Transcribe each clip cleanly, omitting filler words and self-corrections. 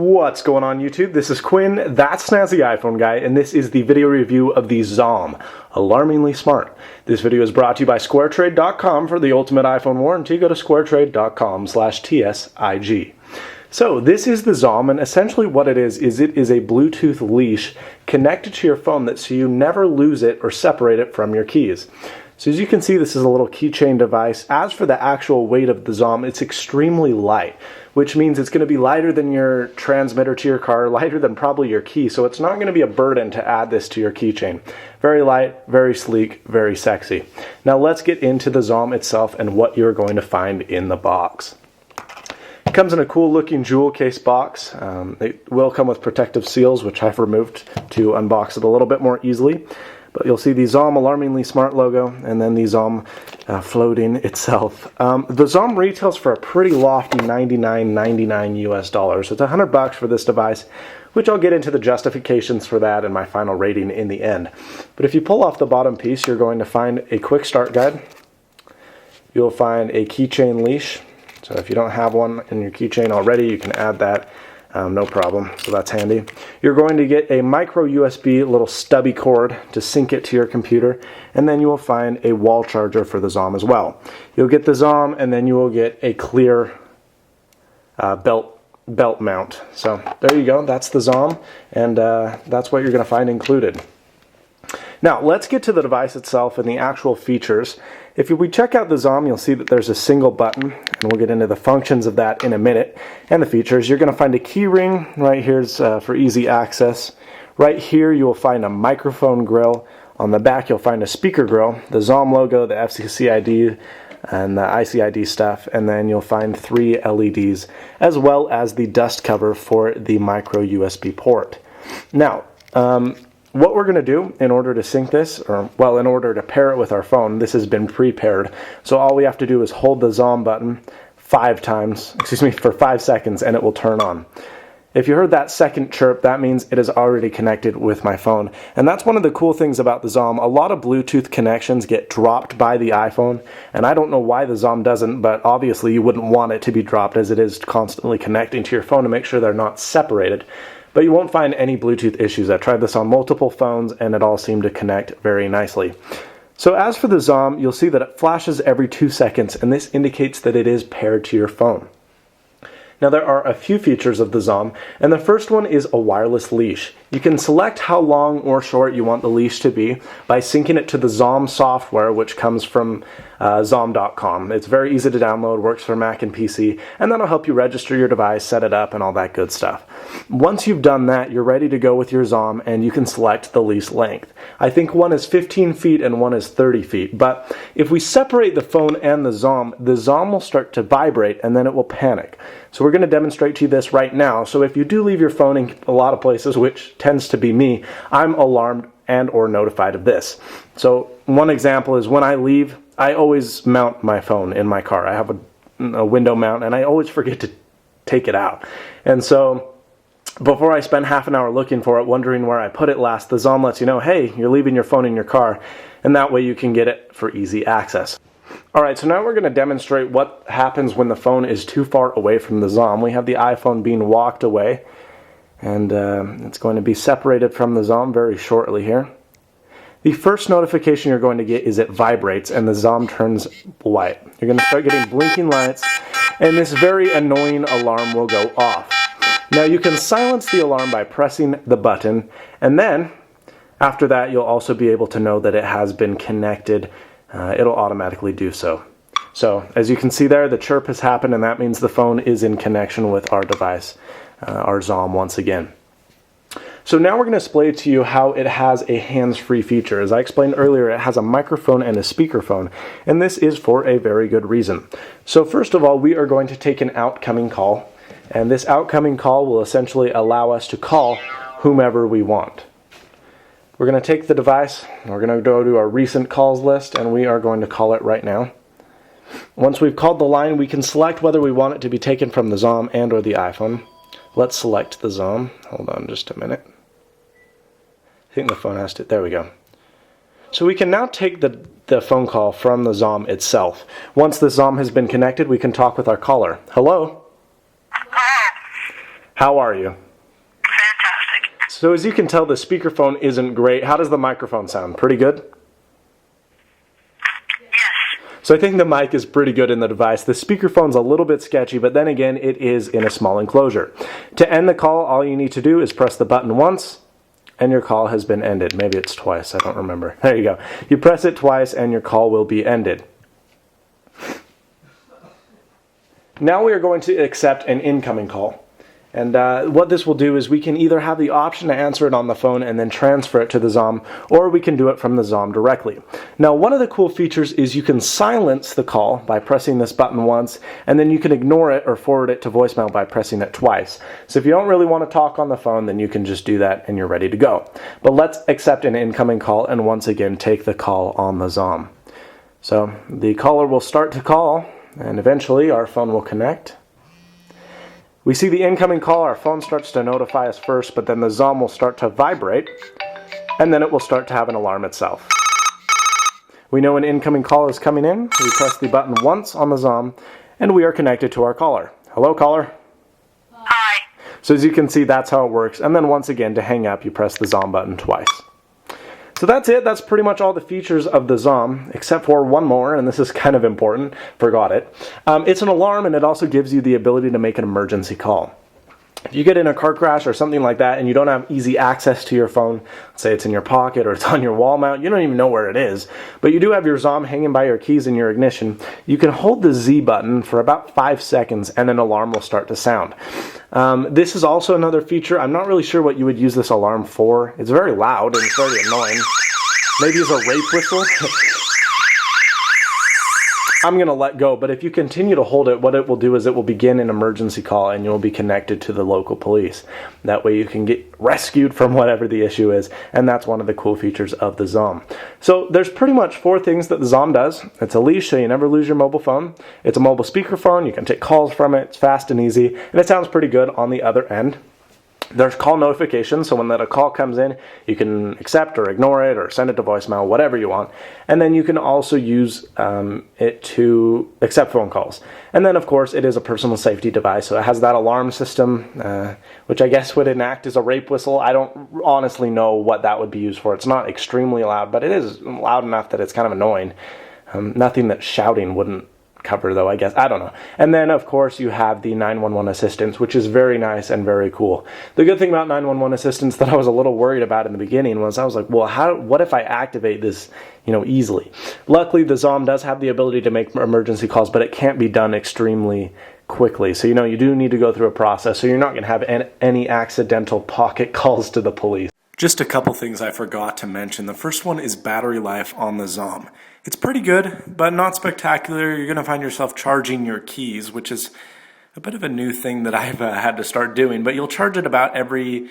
What's going on YouTube? This is Quinn, that's Snazzy iPhone Guy, and this is the video review of the ZOMM. Alarmingly smart. This video is brought to you by SquareTrade.com. For the ultimate iPhone warranty, go to SquareTrade.com/TSIG. So this is the ZOMM, and essentially what it is it is a Bluetooth leash connected to your phone so you never lose it or separate it from your keys. So as you can see, this is a little keychain device. As for the actual weight of the ZOMM, it's extremely light, which means it's going to be lighter than your transmitter to your car, lighter than probably your key, so it's not going to be a burden to add this to your keychain. Very light, very sleek, very sexy. Now let's get into the ZOMM itself and what you're going to find in the box. It comes in a cool looking jewel case box. It will come with protective seals, which I've removed to unbox it a little bit more easily. But you'll see the ZOMM Alarmingly Smart logo, and then the ZOMM floating itself. The ZOMM retails for a pretty lofty $99.99 US. So it's $100 for this device, which I'll get into the justifications for that and my final rating in the end. But if you pull off the bottom piece, you're going to find a quick start guide. You'll find a keychain leash. So if you don't have one in your keychain already, you can add that. No problem, so that's handy. You're going to get a micro USB little stubby cord to sync it to your computer, and then you will find a wall charger for the ZOMM as well. You'll get the ZOMM, and then you will get a clear belt mount. So there you go, that's the ZOMM, and that's what you're going to find included. Now let's get to the device itself and the actual features. If we check out the ZOMM, you'll see that there's a single button, and we'll get into the functions of that in a minute, and the features. You're going to find a key ring. Right here's for easy access. Right here you will find a microphone grill. On the back you'll find a speaker grill, the ZOMM logo, the FCC ID, and the IC ID stuff, and then you'll find 3 LEDs, as well as the dust cover for the micro USB port. Now, what we're going to do in order to sync this, in order to pair it with our phone, this has been pre-paired. So all we have to do is hold the ZOMM button for 5 seconds, and it will turn on. If you heard that second chirp, that means it is already connected with my phone. And that's one of the cool things about the ZOMM. A lot of Bluetooth connections get dropped by the iPhone, and I don't know why the ZOMM doesn't, but obviously you wouldn't want it to be dropped, as it is constantly connecting to your phone to make sure they're not separated. But you won't find any Bluetooth issues. I tried this on multiple phones, and it all seemed to connect very nicely. So as for the ZOMM, you'll see that it flashes every 2 seconds, and this indicates that it is paired to your phone. Now there are a few features of the ZOMM, and the first one is a wireless leash. You can select how long or short you want the leash to be by syncing it to the ZOMM software, which comes from ZOMM.com. It's very easy to download, works for Mac and PC, and that'll help you register your device, set it up, and all that good stuff. Once you've done that, you're ready to go with your ZOMM, and you can select the leash length. I think one is 15 feet and one is 30 feet, but if we separate the phone and the ZOMM will start to vibrate, and then it will panic. So we're going to demonstrate to you this right now. So if you do leave your phone in a lot of places, which tends to be me, I'm alarmed and or notified of this. So one example is when I leave, I always mount my phone in my car. I have a window mount, and I always forget to take it out. And so before I spend half an hour looking for it, wondering where I put it last, the ZOMM lets you know, hey, you're leaving your phone in your car, and that way you can get it for easy access. Alright, so now we're going to demonstrate what happens when the phone is too far away from the ZOMM. We have the iPhone being walked away, and it's going to be separated from the ZOMM very shortly here. The first notification you're going to get is it vibrates, and the ZOMM turns white. You're going to start getting blinking lights, and this very annoying alarm will go off. Now you can silence the alarm by pressing the button, and then after that you'll also be able to know that it has been connected. It'll automatically do so. So as you can see there, the chirp has happened, and that means the phone is in connection with our device, our ZOMM once again. So now we're going to display to you how it has a hands-free feature. As I explained earlier, it has a microphone and a speakerphone, and this is for a very good reason. So first of all, we are going to take an outgoing call, and this outgoing call will essentially allow us to call whomever we want. We're going to take the device, we're going to go to our recent calls list, and we are going to call it right now. Once we've called the line, we can select whether we want it to be taken from the ZOMM and or the iPhone. Let's select the ZOMM. Hold on just a minute. I think the phone has to, there we go. So we can now take the phone call from the ZOMM itself. Once the ZOMM has been connected, we can talk with our caller. Hello? How are you? Fantastic. So as you can tell, the speakerphone isn't great. How does the microphone sound? Pretty good? Yes. So I think the mic is pretty good in the device. The speakerphone's a little bit sketchy, but then again, it is in a small enclosure. To end the call, all you need to do is press the button once, and your call has been ended. Maybe it's twice, I don't remember. There you go. You press it twice, and your call will be ended. Now we are going to accept an incoming call. And what this will do is we can either have the option to answer it on the phone and then transfer it to the ZOMM, or we can do it from the ZOMM directly. Now, one of the cool features is you can silence the call by pressing this button once, and then you can ignore it or forward it to voicemail by pressing it twice. So if you don't really want to talk on the phone, then you can just do that and you're ready to go. But let's accept an incoming call and once again take the call on the ZOMM. So the caller will start to call, and eventually our phone will connect. We see the incoming call, our phone starts to notify us first, but then the ZOMM will start to vibrate, and then it will start to have an alarm itself. We know an incoming call is coming in. We press the button once on the ZOMM, and we are connected to our caller. Hello, caller. Hi. So as you can see, that's how it works. And then once again, to hang up, you press the ZOMM button twice. So that's it. That's pretty much all the features of the ZOMM, except for one more, and this is kind of important. Forgot it. It's an alarm, and it also gives you the ability to make an emergency call. If you get in a car crash or something like that and you don't have easy access to your phone, say it's in your pocket or it's on your wall mount, you don't even know where it is, but you do have your ZOMM hanging by your keys in your ignition, you can hold the Z button for about 5 seconds and an alarm will start to sound. This is also another feature. I'm not really sure what you would use this alarm for. It's very loud and it's very annoying. Maybe it's a rape whistle. I'm going to let go, but if you continue to hold it, what it will do is it will begin an emergency call and you'll be connected to the local police. That way you can get rescued from whatever the issue is, and that's one of the cool features of the ZOMM. So there's pretty much 4 things that the ZOMM does. It's a leash, so you never lose your mobile phone. It's a mobile speakerphone. You can take calls from it. It's fast and easy, and it sounds pretty good on the other end. There's call notifications, so when a call comes in, you can accept or ignore it or send it to voicemail, whatever you want. And then you can also use it to accept phone calls. And then, of course, it is a personal safety device, so it has that alarm system, which I guess would enact as a rape whistle. I don't honestly know what that would be used for. It's not extremely loud, but it is loud enough that it's kind of annoying. Nothing that shouting wouldn't cover, though, I guess. I don't know. And then, of course, you have the 911 assistance, which is very nice and very cool. The good thing about 911 assistance that I was a little worried about in the beginning was I was like, well, what if I activate this, easily? Luckily, the ZOMM does have the ability to make emergency calls, but it can't be done extremely quickly. So, you do need to go through a process, so you're not going to have any accidental pocket calls to the police. Just a couple things I forgot to mention. The first one is battery life on the ZOMM. It's pretty good, but not spectacular. You're going to find yourself charging your keys, which is a bit of a new thing that I've had to start doing, but you'll charge it about every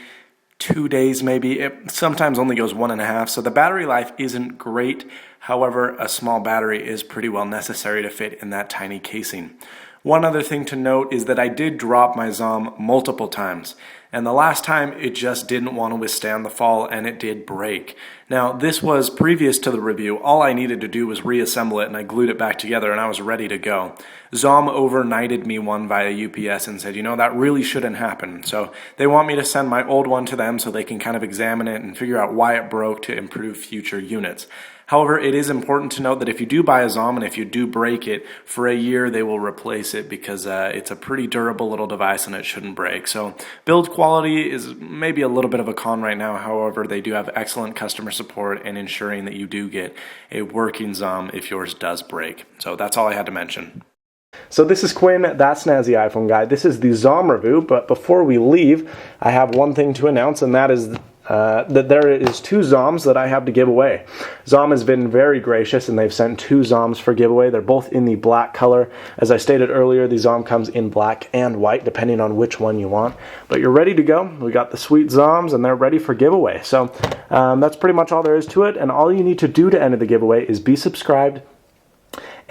2 days maybe. It sometimes only goes 1.5, so the battery life isn't great. However, a small battery is pretty well necessary to fit in that tiny casing. One other thing to note is that I did drop my ZOMM multiple times, and the last time it just didn't want to withstand the fall and it did break. Now, this was previous to the review. All I needed to do was reassemble it and I glued it back together and I was ready to go. ZOMM overnighted me one via UPS and said, that really shouldn't happen. So they want me to send my old one to them so they can kind of examine it and figure out why it broke to improve future units. However, it is important to note that if you do buy a ZOMM and if you do break it, for a year they will replace it because it's a pretty durable little device and it shouldn't break. So build quality is maybe a little bit of a con right now. However, they do have excellent customer support and ensuring that you do get a working ZOMM if yours does break. So that's all I had to mention. So this is Quinn, that's Snazzy iPhone Guy. This is the ZOMM review, but before we leave, I have one thing to announce, and that is that there is 2 ZOMMs that I have to give away. ZOMM has been very gracious and they've sent 2 ZOMMs for giveaway. They're both in the black color. As I stated earlier, the ZOMM comes in black and white depending on which one you want. But you're ready to go. We got the sweet ZOMMs and they're ready for giveaway. So that's pretty much all there is to it, and all you need to do to enter the giveaway is be subscribed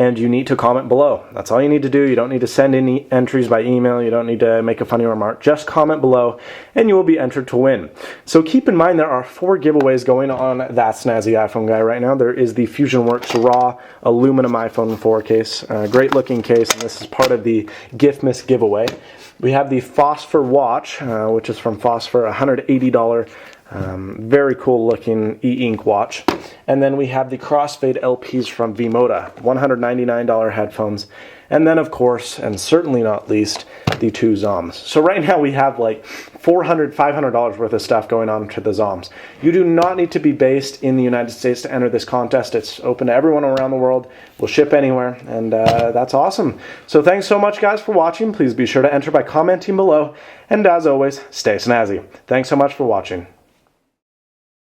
and you need to comment below. That's all you need to do. You don't need to send any entries by email. You don't need to make a funny remark. Just comment below and you will be entered to win. So keep in mind there are 4 giveaways going on that Snazzy iPhone Guy right now. There is the FusionWorks Raw aluminum iPhone 4 case. Great looking case, and this is part of the Giftmas giveaway. We have the Phosphor watch, which is from Phosphor, $180. Very cool looking e-ink watch. And then we have the Crossfade LPs from Vimoda, $199 headphones. And then of course, and certainly not least, the 2 ZOMMs. So right now we have like $400, $500 worth of stuff going on to the ZOMMs. You do not need to be based in the United States to enter this contest. It's open to everyone around the world. We'll ship anywhere, and that's awesome. So thanks so much guys for watching. Please be sure to enter by commenting below. And as always, stay snazzy. Thanks so much for watching.